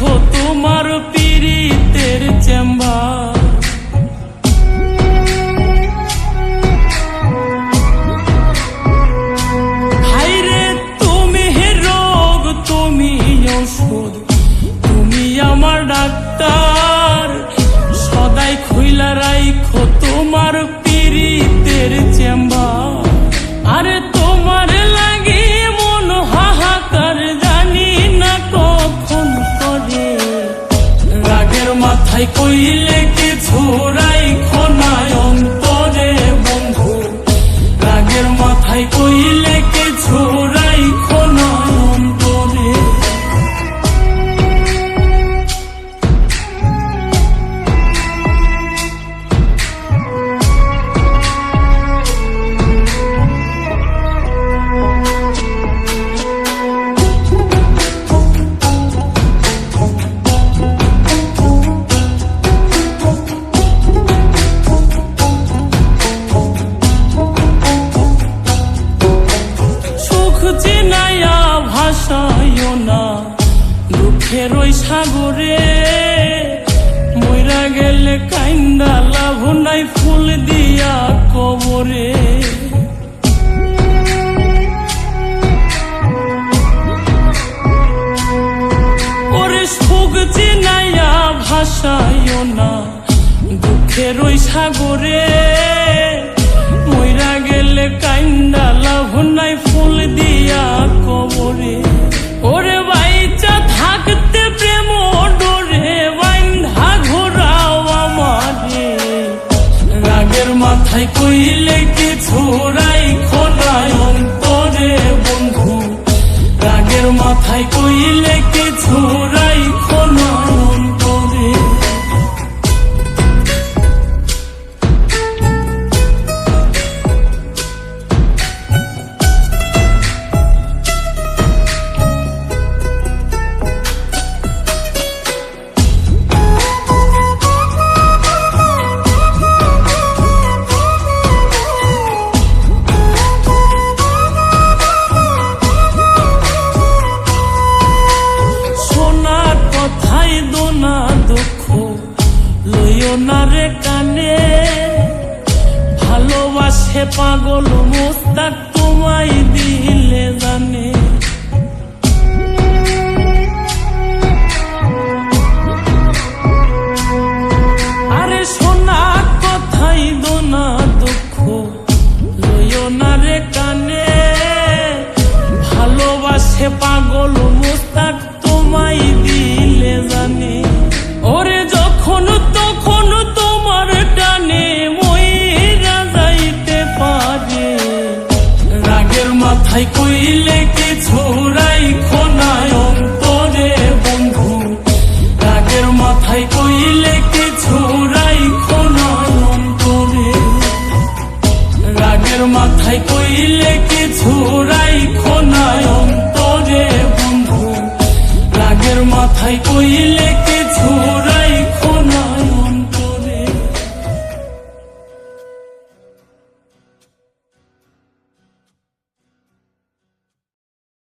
রাইখো তোমার পীড়িতের চেম্বার। হাইরে তুমি রোগ, তুমি ঔষধ, তুমি আমার ডাক্তার। সদাই খুইলা রাইখো তোমার পীড়িতের চেম্বার। আরে তোমার লাগে মন হাহাকার, জানি না কখন করে। রাগের মাথায় কইলে কিছু রাইখো না অন্তরে বন্ধু। রাগের মাথায় কইলে কিছু রাইখো না অন্তরে। চিনাইয়া ভাসাইও না দুঃখের ওই সাগরে। মইরা গেলে কাইন্দা লাভ নাই, ফুল দিয়া কবরে। ওরে সুখ চিনাইয়া ভাসাইও না দুঃখের ওই সাগরে। মইরা গেলে কাইন্দা লাভ নাই, ফুল দিয়া কবরে। ওরে বাইচা থাকতে প্রেম ডোরে বাইন্ধা ঘোরাও আমারে। রাগের মাথায় কইলে কিছু রাইখো না অন্তরে বন্ধু। রাগের মাথায় কইলে কিছু রাইখো না অন্তরে। রে কানে ভালোবাসে পাগল মোস্তাক, তোমায় দিলে জানে। আরে সোনা কথাই দোনা দুঃখ লইও না রে কানে। ভালোবাসে পাগল মোস্তাক, তোমায় দিলে জানে। ওরে যখন তখন তোমার টানে মইরা যাইতে পারে। রাগের মাথায় কইলে কিছু রাইখো না অন্তরে বন্ধু। রাগের মাথায় কইলে কিছু রাইখো না অন্তরে। রাগের মাথায় কইলে কিছু রাইখো না অন্তরে বন্ধু। রাগের মাথায় কইলে কিছু